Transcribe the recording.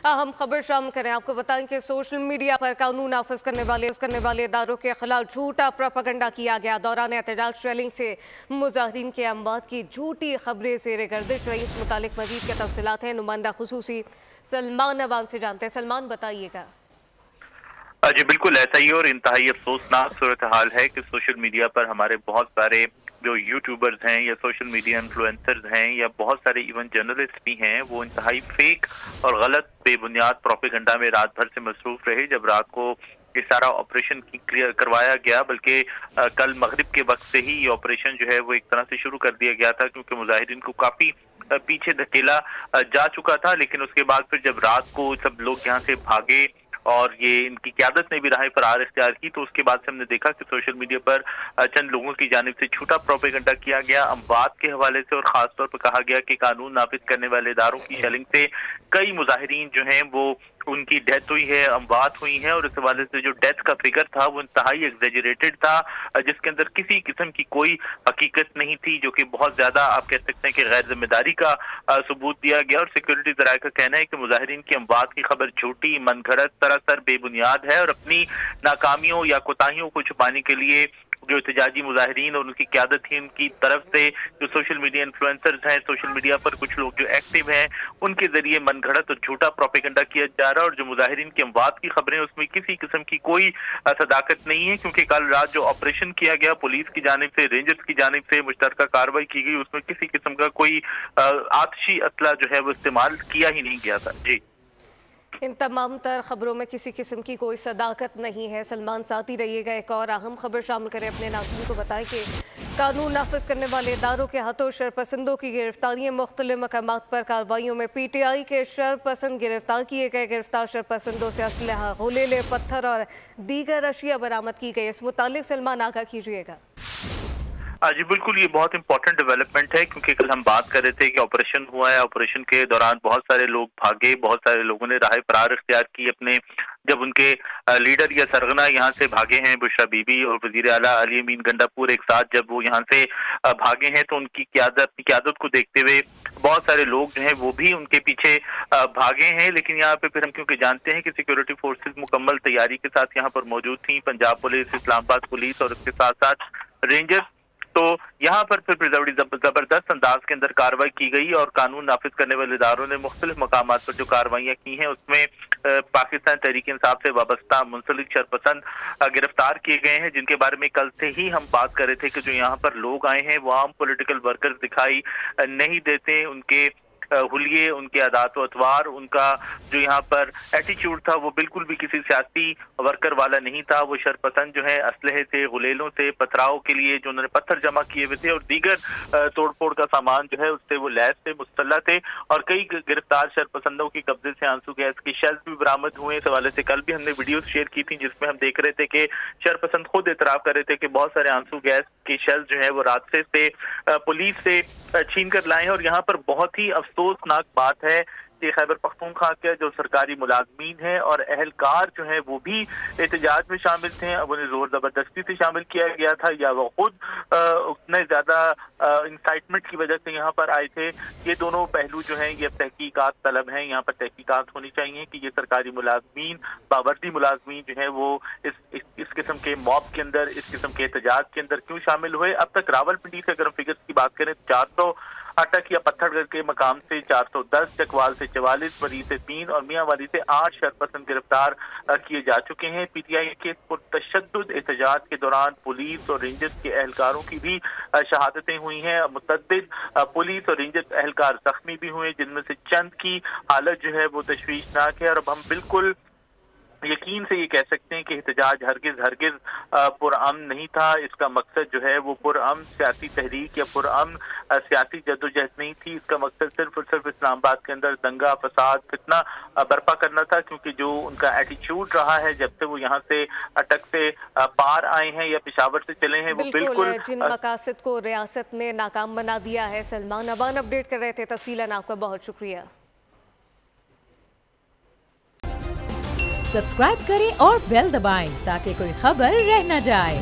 अहम खबर शामिल करें। आपको बताएं कि सोशल मीडिया पर कानून नाफिज करने वाले इदारों के खिलाफ झूठा प्रोपेगेंडा किया गया। दौरान एहतजाज ट्रेलिंग से मुजाहिरीन के अमवात की झूठी खबरें ज़ेर गर्दिश रही। इस मुतालिक मजीद के तफसीलात हैं नुमाइंदा खुसूसी सलमान अवान से जानते हैं। सलमान, बताइएगा। जी बिल्कुल ऐसा ही और इंतहाई अफसोसनाक सूरत हाल है कि सोशल मीडिया पर हमारे बहुत सारे जो यूट्यूबर्स हैं या सोशल मीडिया इन्फ्लुएंसर्स हैं या बहुत सारे इवन जर्नलिस्ट भी हैं, वो इंतहाई फेक और गलत बेबुनियाद प्रोपेगेंडा में रात भर से मसरूफ रहे। जब रात को ये सारा ऑपरेशन करवाया गया, बल्कि कल मगरिब के वक्त से ही ये ऑपरेशन जो है वो एक तरह से शुरू कर दिया गया था, क्योंकि मुजाहिरीन को काफी पीछे धकेला जा चुका था। लेकिन उसके बाद फिर जब रात को सब लोग यहाँ से भागे और ये इनकी क़यादत ने भी राह फरार इख्तियार की, तो उसके बाद से हमने देखा कि सोशल मीडिया पर चंद लोगों की जानिब से झूठा प्रोपेगेंडा किया गया अमवात के हवाले से, और खासतौर पर कहा गया कि कानून नाफिज करने वाले इदारों की शेलिंग से कई मुजाहिरीन जो हैं वो उनकी डेथ हुई है, अमवात हुई है। और इस हवाले से जो डेथ का फिगर था वो इंतहाई एग्जेजरेटेड था, जिसके अंदर किसी किस्म की कोई हकीकत नहीं थी, जो कि बहुत ज्यादा आप कह सकते हैं कि गैर जिम्मेदारी का सबूत दिया गया। और सिक्योरिटी ज़राए का कहना है कि मुजाहिरीन की अमवात की खबर झूठी, मनगढ़ंत, सरासर बेबुनियाद है और अपनी नाकामियों या कोताहियों को छुपाने के लिए जो एहतजाजी मुजाहिरीन और उनकी क़यादत थी, उनकी तरफ से जो सोशल मीडिया इन्फ्लुएंसर्स हैं, सोशल मीडिया पर कुछ लोग जो एक्टिव हैं, उनके जरिए मनगढ़ंत और झूठा प्रोपेगेंडा किया जा रहा है। और जो मुजाहिरीन की अमवात की खबरें उसमें किसी किस्म की कोई सदाकत नहीं है, क्योंकि कल रात जो ऑपरेशन किया गया पुलिस की जानिब से, रेंजर्स की जानिब से मुश्तरका कार्रवाई की गई, उसमें किसी किस्म का कोई आतिशी असला जो है वो इस्तेमाल किया ही नहीं गया था। जी, इन तमाम तर खबरों में किसी किस्म की कोई सदाकत नहीं है। सलमान, साथ ही रहिएगा। एक और अहम खबर शामिल करें। अपने नाज़रीन को बताएं कि कानून नाफिज करने वाले इदारों के हाथों शरपसंदों की गिरफ्तारियाँ। मुख्तलिफ मकामात पर कार्रवाइयों में PTI के शरपसंद गिरफ्तार किए गए। गिरफ्तार शरपसंदों से असलहा, गोलेले, पत्थर और दीगर अशिया बरामद की गई। इस मुतालिक सलमान आगाह कीजिएगा। जी बिल्कुल, ये बहुत इंपॉर्टेंट डेवलपमेंट है, क्योंकि कल हम बात कर रहे थे कि ऑपरेशन हुआ है, ऑपरेशन के दौरान बहुत सारे लोग भागे, बहुत सारे लोगों ने राह फरार इख्तियार की अपने। जब उनके लीडर या सरगना यहाँ से भागे हैं, बुशरा बीबी और वजीर आला अली अमीन गंडापुर एक साथ जब वो यहाँ से भागे हैं, तो उनकी क़यादत को देखते हुए बहुत सारे लोग जो हैं वो भी उनके पीछे भागे हैं। लेकिन यहाँ पे फिर हम क्योंकि जानते हैं कि सिक्योरिटी फोर्सेस मुकम्मल तैयारी के साथ यहाँ पर मौजूद थी, पंजाब पुलिस, इस्लामाबाद पुलिस और उसके साथ साथ रेंजर्स, तो यहाँ पर फिर जबरदस्त अंदाज के अंदर कार्रवाई की गई और कानून नाफिज करने वाले इदारों ने मुख्तलिफ मकामात पर जो कार्रवाइयाँ की हैं उसमें पाकिस्तान तहरीक इंसाफ से वाबस्ता मुंसलिक शरपसंद गिरफ्तार किए गए हैं, जिनके बारे में कल से ही हम बात कर रहे थे कि जो यहाँ पर लोग आए हैं वो आम पॉलिटिकल वर्कर्स दिखाई नहीं देते। उनके हुलिये, उनके आदात व अतवार, उनका जो यहाँ पर एटीट्यूड था वो बिल्कुल भी किसी सियासी वर्कर वाला नहीं था। वो शरपसंद जो है असलहे से, गुलेलों से, पथराव के लिए जो उन्होंने पत्थर जमा किए हुए थे और दीगर तोड़फोड़ का सामान जो है उससे वो लैस थे, मुस्तल्ला थे। और कई गिरफ्तार शरपसंदों के कब्जे से आंसू गैस के शेल्स भी बरामद हुए। इस हवाले से कल भी हमने वीडियो शेयर की थी, जिसमें हम देख रहे थे कि शरपसंद खुद एतराफ़ कर रहे थे कि बहुत सारे आंसू गैस के शेल्स जो है वो रास्ते से पुलिस से छीन कर लाए हैं। और यहाँ पर बहुत ही अफसोसनाक बात है कि खैबर पख्तूनख्वा के जो सरकारी मुलाजमीन हैं और अहलकार जो हैं वो भी एहतजाज में शामिल थे। अब उन्हें जोर जबरदस्ती से शामिल किया गया था या वो खुद उतने ज्यादा इंसाइटमेंट की वजह से यहाँ पर आए थे। ये दोनों पहलू जो हैं ये तहकीकात तलब हैं। यहाँ पर तहकीकात होनी चाहिए कि ये सरकारी मुलाजमीन, बावर्दी मुलाजमीन जो है वो इस किस्म के मॉब के अंदर, इस किस्म के एहतजाज के अंदर क्यों शामिल हुए। अब तक रावलपिंडी से अगर हम फिगर्स की बात करें, 400 अटक या पत्थरगढ़ के मकाम से 410, चकवाल से 44, मरी से 3 और मियांवाली से 8 शरपसंद गिरफ्तार किए जा चुके हैं। PTI के पुरतशद्दुद एहतजाज के दौरान पुलिस और रेंजर्स के एहलकारों की भी शहादतें हुई हैं। मुतअद्दिद पुलिस और रेंजर्स एहलकार जख्मी भी हुए, जिनमें से चंद की हालत जो है वो तशवीशनाक है। और अब हम बिल्कुल यकीन से ये कह सकते हैं कि एहतजाज हरगिज पुरअमन नहीं था। इसका मकसद जो है वो पुरअमन सियासी तहरीक या पुरअमन सियासी जद्दोजहद नहीं थी। इसका मकसद सिर्फ और सिर्फ इस्लामाबाद के अंदर दंगा, फसाद, फितना बर्पा करना था, क्योंकि जो उनका एटीट्यूड रहा है जब से वो यहाँ से अटक से पार आए हैं या पेशावर से चले हैं, वो बिल्कुल जिन मकासद को रियासत ने नाकाम बना दिया है। सलमान अवान अपडेट कर रहे थे तफसीलन, आपका बहुत शुक्रिया। सब्सक्राइब करें और बेल दबाएं ताकि कोई खबर रह न जाए।